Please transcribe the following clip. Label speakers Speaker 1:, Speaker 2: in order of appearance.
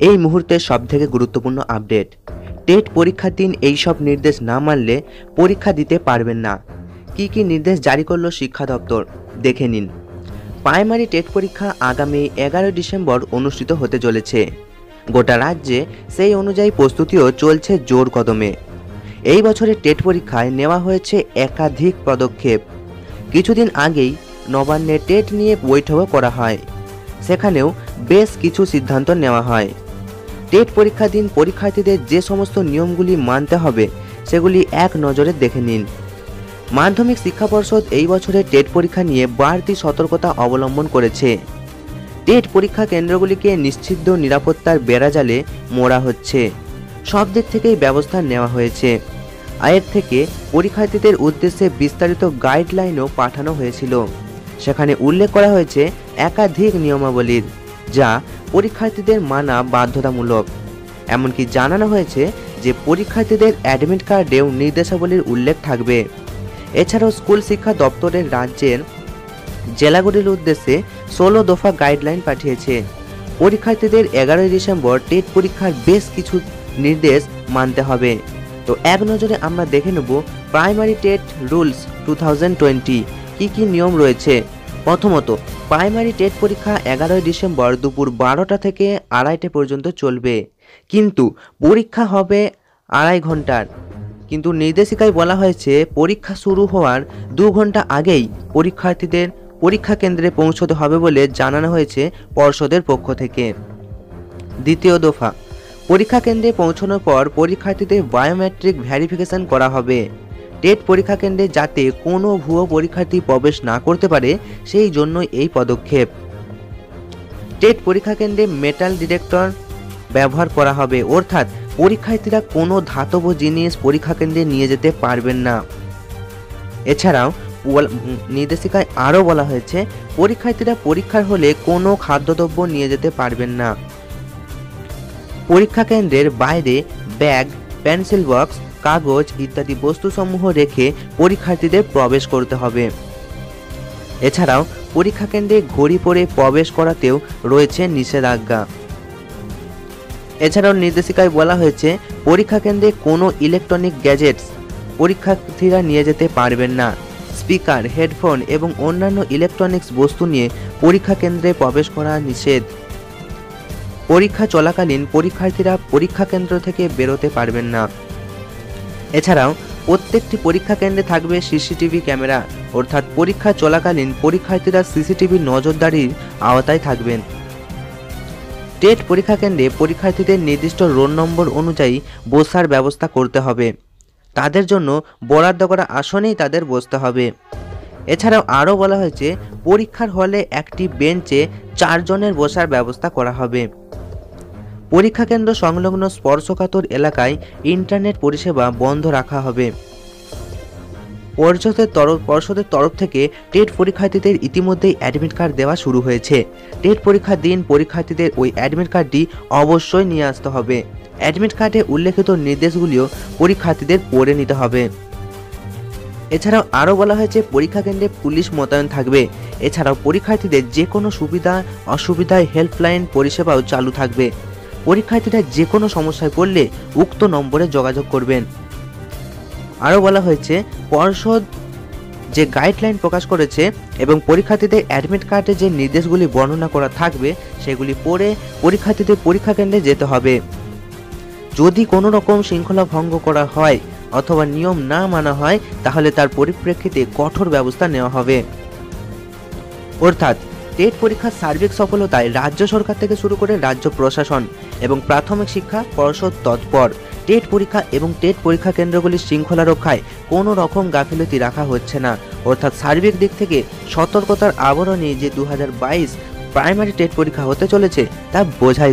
Speaker 1: এই মুহূর্তের সবথেকে গুরুত্বপূর্ণ আপডেট। টেট পরীক্ষার দিন এই সব নির্দেশ না মানলে পরীক্ষা দিতে পারবেন না। কি কি নির্দেশ জারি করলো শিক্ষা দপ্তর দেখে নিন। প্রাইমারি টেট পরীক্ষা আগামী 11 ডিসেম্বর অনুষ্ঠিত হতে চলেছে। গোটা রাজ্যে সেই অনুযায়ী প্রস্তুতিও চলছে জোর কদমে। এই বছরের টেট পরীক্ষায় নেওয়া হয়েছে একাধিক পদক্ষেপ। কিছুদিন আগেই নবান্নে টেট নিয়ে বৈঠকও করা হয়, সেখানেও বেশ কিছু সিদ্ধান্ত নেওয়া হয়। টেট পরীক্ষার দিন পরীক্ষার্থীদের যে সমস্ত নিয়মগুলি মানতে হবে সেগুলি এক নজরে দেখে নিন। মাধ্যমিক শিক্ষা পর্ষদ এই বছরের টেট পরীক্ষা নিয়ে বাড়তি সতর্কতা অবলম্বন করেছে। টেট পরীক্ষা কেন্দ্রগুলিকে নিশ্চিদ্র নিরাপত্তার বেড়াজালে মোড়া হচ্ছে। সব দিক থেকেই ব্যবস্থা নেওয়া হয়েছে। এর থেকে পরীক্ষার্থীদের উদ্দেশ্যে বিস্তারিত গাইডলাইনও পাঠানো হয়েছিল। সেখানে উল্লেখ করা হয়েছে একাধিক নিয়মাবলীর, যা পরীক্ষার্থীদের মানা বাধ্যতামূলক। এমনকি জানানো হয়েছে যে পরীক্ষার্থীদের অ্যাডমিট কার্ডেও নির্দেশাবলীর উল্লেখ থাকবে। এছাড়াও স্কুল শিক্ষা দপ্তরের রাজ্যের জেলাগুলির উদ্দেশ্যে 16 দফা গাইডলাইন পাঠিয়েছে। পরীক্ষার্থীদের 11 ডিসেম্বর টেট পরীক্ষার বেশ কিছু নির্দেশ মানতে হবে। তো এক নজরে আমরা দেখে নেব প্রাইমারি টেট রুলস 2020 কি কি নিয়ম রয়েছে। প্রথমত, প্রাইমারি টেট পরীক্ষা 11 ডিসেম্বর দুপুর 12টা থেকে 2:30 পর্যন্ত চলবে, কিন্তু পরীক্ষা হবে 2.5 ঘন্টার। কিন্তু নির্দেশিকায় বলা হয়েছে পরীক্ষা শুরু হওয়ার 2 ঘন্টা আগেই পরীক্ষার্থীদের পরীক্ষা কেন্দ্রে পৌঁছতে হবে বলে জানানো হয়েছে পর্ষদের পক্ষ থেকে। দ্বিতীয় দফা, পরীক্ষা কেন্দ্রে পৌঁছানোর পর পরীক্ষার্থীদের বায়োমেট্রিক ভেরিফিকেশন করা হবে। টেট পরীক্ষা কেন্দ্রে যাতে কোনো ভুয়ো পরীক্ষার্থী প্রবেশ না করতে পারে সেই জন্য এই পদক্ষেপ। টেট পরীক্ষা কেন্দ্রে মেটাল ডিটেক্টর ব্যবহার করা হবে, অর্থাৎ পরীক্ষার্থীরা কোনো ধাতব জিনিস পরীক্ষা কেন্দ্রে নিয়ে যেতে পারবেন না। এছাড়াও নির্দেশিকায় আরও বলা হয়েছে পরীক্ষার্থীরা পরীক্ষার হলে কোনো খাদ্যদ্রব্য নিয়ে যেতে পারবেন না। পরীক্ষা কেন্দ্রের বাইরে ব্যাগ, পেন্সিল বক্স, কাগজ ইত্যাদি বস্তুসমূহ রেখে পরীক্ষার্থীদের প্রবেশ করতে হবে। এছাড়াও পরীক্ষা কেন্দ্রে ঘড়ি পরে প্রবেশ করাতেও রয়েছে নিষেধাজ্ঞা। এছাড়াও নির্দেশিকায় বলা হয়েছে পরীক্ষা কেন্দ্রে কোনো ইলেকট্রনিক গ্যাজেটস পরীক্ষার্থীরা নিয়ে যেতে পারবেন না। স্পিকার, হেডফোন এবং অন্যান্য ইলেকট্রনিক্স বস্তু নিয়ে পরীক্ষা কেন্দ্রে প্রবেশ করা নিষেধ। পরীক্ষা চলাকালীন পরীক্ষার্থীরা পরীক্ষা কেন্দ্র থেকে বেরোতে পারবেন না। এছাড়াও প্রত্যেকটি পরীক্ষা কেন্দ্রে থাকবে সিসিটিভি ক্যামেরা, অর্থাৎ পরীক্ষা চলাকালীন পরীক্ষার্থীরা সিসিটিভি নজরদারির আওতায় থাকবেন। টেট পরীক্ষা কেন্দ্রে পরীক্ষার্থীদের নির্দিষ্ট রোল নম্বর অনুযায়ী বসার ব্যবস্থা করতে হবে। তাদের জন্য বরাদ্দ করা আসনেই তাদের বসতে হবে। এছাড়াও আরও বলা হয়েছে পরীক্ষার হলে একটি বেঞ্চে 4 জনের বসার ব্যবস্থা করা হবে। পরীক্ষা কেন্দ্র সংলগ্ন স্পর্শকাতর এলাকায় ইন্টারনেট পরিষেবা বন্ধ রাখা হবে। পর্ষদের তরফ থেকে টেট পরীক্ষার্থীদের ইতিমধ্যেই অ্যাডমিট কার্ড দেওয়া শুরু হয়েছে। টেট পরীক্ষার দিন পরীক্ষার্থীদের ওই অ্যাডমিট কার্ডটি অবশ্যই নিয়ে আসতে হবে। অ্যাডমিট কার্ডে উল্লেখিত নির্দেশগুলিও পরীক্ষার্থীদের পড়ে নিতে হবে। এছাড়াও আরও বলা হয়েছে পরীক্ষা কেন্দ্রে পুলিশ মোতায়েন থাকবে। এছাড়াও পরীক্ষার্থীদের যে কোনো সুবিধা অসুবিধায় হেল্পলাইন পরিষেবাও চালু থাকবে। পরীক্ষার্থীরা যে কোনো সমস্যায় পড়লে উক্ত নম্বরে যোগাযোগ করবেন। আরও বলা হয়েছে পর্ষদ যে গাইডলাইন প্রকাশ করেছে এবং পরীক্ষার্থীদের অ্যাডমিট কার্ডে যে নির্দেশগুলি বর্ণনা করা থাকবে সেগুলি পড়ে পরীক্ষার্থীদের পরীক্ষা কেন্দ্রে যেতে হবে। যদি কোনো রকম শৃঙ্খলা ভঙ্গ করা হয় অথবা নিয়ম না মানা হয় তাহলে তার পরিপ্রেক্ষিতে কঠোর ব্যবস্থা নেওয়া হবে। অর্থাৎ টেট পরীক্ষার সার্বিক সফলতায় রাজ্য সরকার থেকে শুরু করে রাজ্য প্রশাসন এবং প্রাথমিক শিক্ষা পর্ষদ তৎপর। টেট পরীক্ষা এবং টেট পরীক্ষা কেন্দ্রগুলির শৃঙ্খলা রক্ষায় কোনো রকম গাফিলতি রাখা হচ্ছে না। অর্থাৎ সার্বিক দিক থেকে সতর্কতার আবরণে যে 2022 প্রাইমারি টেট পরীক্ষা হতে চলেছে তা বোঝাই